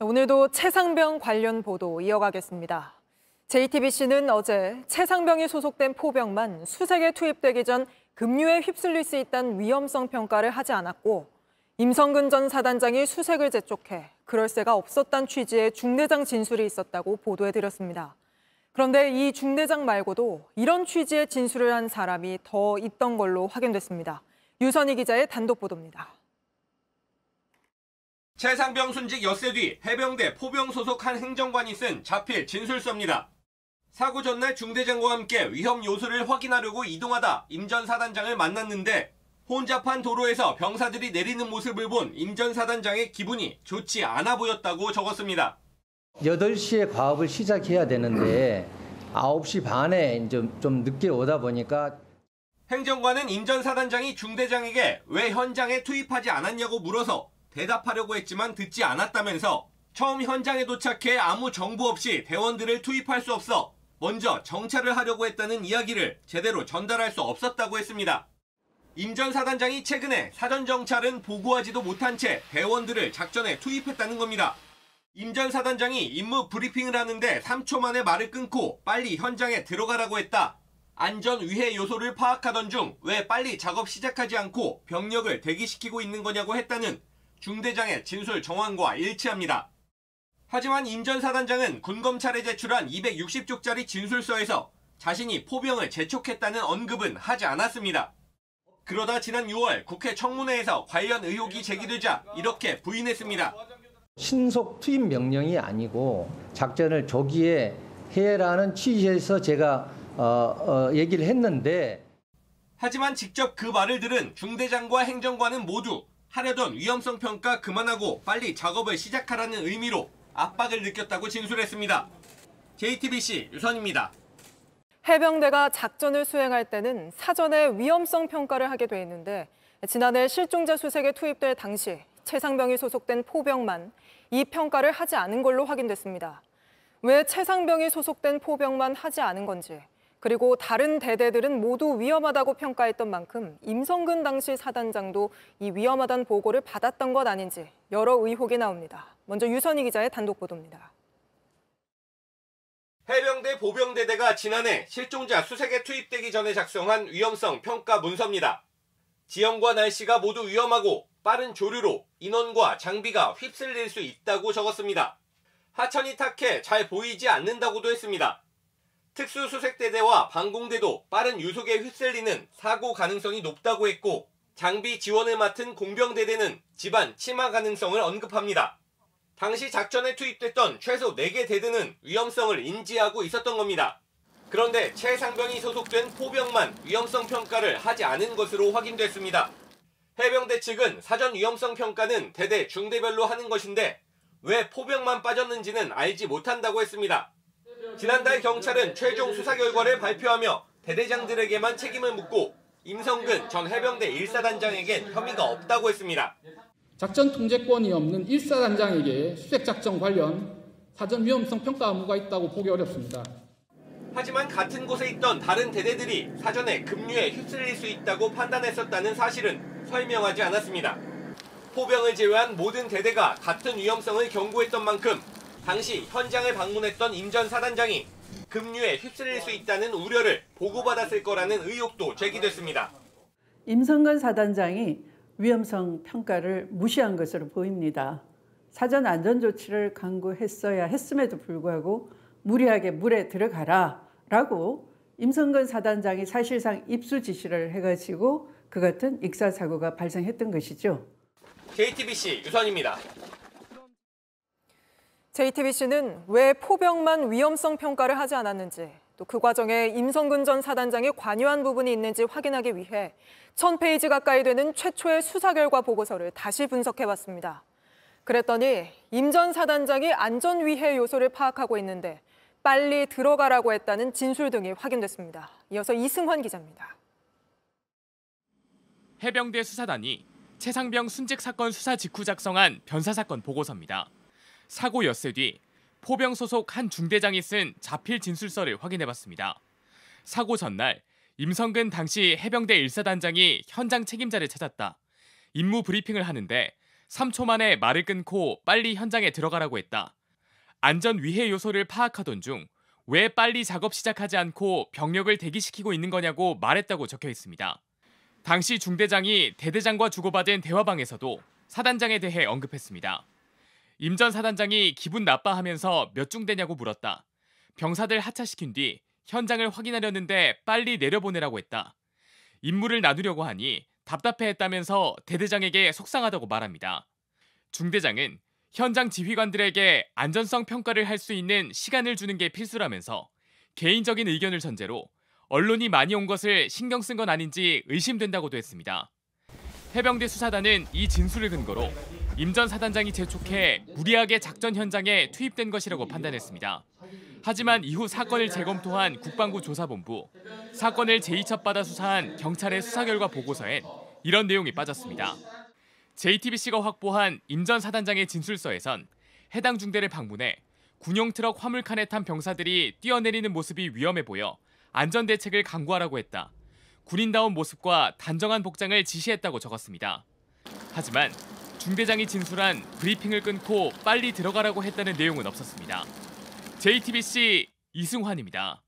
오늘도 최상병 관련 보도 이어가겠습니다. JTBC는 어제 최상병이 소속된 포병만 수색에 투입되기 전 급류에 휩쓸릴 수 있다는 위험성 평가를 하지 않았고 임성근 전 사단장이 수색을 재촉해 그럴 새가 없었다는 취지의 중대장 진술이 있었다고 보도해드렸습니다. 그런데 이 중대장 말고도 이런 취지의 진술을 한 사람이 더 있던 걸로 확인됐습니다. 유선희 기자의 단독 보도입니다. 최상병 순직 엿새 뒤 해병대 포병 소속 한 행정관이 쓴 자필 진술서입니다. 사고 전날 중대장과 함께 위험 요소를 확인하려고 이동하다 임 전 사단장을 만났는데 혼잡한 도로에서 병사들이 내리는 모습을 본 임 전 사단장의 기분이 좋지 않아 보였다고 적었습니다. 8시에 과업을 시작해야 되는데 9시 반에 좀 늦게 오다 보니까 행정관은 임 전 사단장이 중대장에게 왜 현장에 투입하지 않았냐고 물어서 대답하려고 했지만 듣지 않았다면서 처음 현장에 도착해 아무 정보 없이 대원들을 투입할 수 없어 먼저 정찰을 하려고 했다는 이야기를 제대로 전달할 수 없었다고 했습니다. 임 전 사단장이 최근에 사전 정찰은 보고하지도 못한 채 대원들을 작전에 투입했다는 겁니다. 임 전 사단장이 임무 브리핑을 하는데 3초 만에 말을 끊고 빨리 현장에 들어가라고 했다. 안전 위해 요소를 파악하던 중 왜 빨리 작업 시작하지 않고 병력을 대기시키고 있는 거냐고 했다는 중대장의 진술 정황과 일치합니다. 하지만 임 전 사단장은 군검찰에 제출한 260쪽짜리 진술서에서 자신이 포병을 재촉했다는 언급은 하지 않았습니다. 그러다 지난 6월 국회 청문회에서 관련 의혹이 제기되자 이렇게 부인했습니다. 신속 투입 명령이 아니고 작전을 조기에 해라는 취지에서 제가 얘기를 했는데 하지만 직접 그 말을 들은 중대장과 행정관은 모두 하려던 위험성 평가 그만하고 빨리 작업을 시작하라는 의미로 압박을 느꼈다고 진술했습니다. JTBC 유선입니다. 해병대가 작전을 수행할 때는 사전에 위험성 평가를 하게 돼 있는데 지난해 실종자 수색에 투입될 당시 최상병이 소속된 포병만 이 평가를 하지 않은 걸로 확인됐습니다. 왜 최상병이 소속된 포병만 하지 않은 건지 그리고 다른 대대들은 모두 위험하다고 평가했던 만큼 임성근 당시 사단장도 이 위험하다는 보고를 받았던 것 아닌지 여러 의혹이 나옵니다. 먼저 유선희 기자의 단독 보도입니다. 해병대 보병대대가 지난해 실종자 수색에 투입되기 전에 작성한 위험성 평가 문서입니다. 지형과 날씨가 모두 위험하고 빠른 조류로 인원과 장비가 휩쓸릴 수 있다고 적었습니다. 하천이 탁해 잘 보이지 않는다고도 했습니다. 특수수색대대와 방공대도 빠른 유속에 휩쓸리는 사고 가능성이 높다고 했고 장비 지원을 맡은 공병대대는 집안 침하 가능성을 언급합니다. 당시 작전에 투입됐던 최소 4개 대대는 위험성을 인지하고 있었던 겁니다. 그런데 최상병이 소속된 포병만 위험성 평가를 하지 않은 것으로 확인됐습니다. 해병대 측은 사전 위험성 평가는 대대 중대별로 하는 것인데 왜 포병만 빠졌는지는 알지 못한다고 했습니다. 지난달 경찰은 최종 수사 결과를 발표하며 대대장들에게만 책임을 묻고 임성근 전 해병대 1사단장에겐 혐의가 없다고 했습니다. 작전 통제권이 없는 1사단장에게 수색작전 관련 사전 위험성 평가 의무가 있다고 보기 어렵습니다. 하지만 같은 곳에 있던 다른 대대들이 사전에 급류에 휩쓸릴 수 있다고 판단했었다는 사실은 설명하지 않았습니다. 포병을 제외한 모든 대대가 같은 위험성을 경고했던 만큼 당시 현장을 방문했던 임 전 사단장이 급류에 휩쓸릴 수 있다는 우려를 보고받았을 거라는 의혹도 제기됐습니다. 임성근 사단장이 위험성 평가를 무시한 것으로 보입니다. 사전 안전조치를 강구했어야 했음에도 불구하고 무리하게 물에 들어가라라고 임성근 사단장이 사실상 입수 지시를 해가지고 그 같은 익사사고가 발생했던 것이죠. JTBC 유선입니다. JTBC는 왜 포병만 위험성 평가를 하지 않았는지 또 그 과정에 임성근 전 사단장이 관여한 부분이 있는지 확인하기 위해 1000페이지 가까이 되는 최초의 수사 결과 보고서를 다시 분석해봤습니다. 그랬더니 임 전 사단장이 안전위해 요소를 파악하고 있는데 빨리 들어가라고 했다는 진술 등이 확인됐습니다. 이어서 이승환 기자입니다. 해병대 수사단이 최상병 순직 사건 수사 직후 작성한 변사사건 보고서입니다. 사고 엿새 뒤 포병 소속 한 중대장이 쓴 자필 진술서를 확인해봤습니다. 사고 전날 임성근 당시 해병대 1사단장이 현장 책임자를 찾았다. 임무 브리핑을 하는데 3초 만에 말을 끊고 빨리 현장에 들어가라고 했다. 안전 위해 요소를 파악하던 중 왜 빨리 작업 시작하지 않고 병력을 대기시키고 있는 거냐고 말했다고 적혀 있습니다. 당시 중대장이 대대장과 주고받은 대화방에서도 사단장에 대해 언급했습니다. 임 전 사단장이 기분 나빠하면서 몇 중 되냐고 물었다. 병사들 하차시킨 뒤 현장을 확인하려는데 빨리 내려보내라고 했다. 임무를 나누려고 하니 답답해했다면서 대대장에게 속상하다고 말합니다. 중대장은 현장 지휘관들에게 안전성 평가를 할 수 있는 시간을 주는 게 필수라면서 개인적인 의견을 전제로 언론이 많이 온 것을 신경 쓴 건 아닌지 의심된다고도 했습니다. 해병대 수사단은 이 진술을 근거로 임 전 사단장이 재촉해 무리하게 작전 현장에 투입된 것이라고 판단했습니다. 하지만 이후 사건을 재검토한 국방부 조사본부, 사건을 제2첩받아 수사한 경찰의 수사 결과 보고서엔 이런 내용이 빠졌습니다. JTBC가 확보한 임 전 사단장의 진술서에선 해당 중대를 방문해 군용 트럭 화물칸에 탄 병사들이 뛰어내리는 모습이 위험해 보여 안전대책을 강구하라고 했다. 군인다운 모습과 단정한 복장을 지시했다고 적었습니다. 하지만 중대장이 진술한 브리핑을 끊고 빨리 들어가라고 했다는 내용은 없었습니다. JTBC 이승환입니다.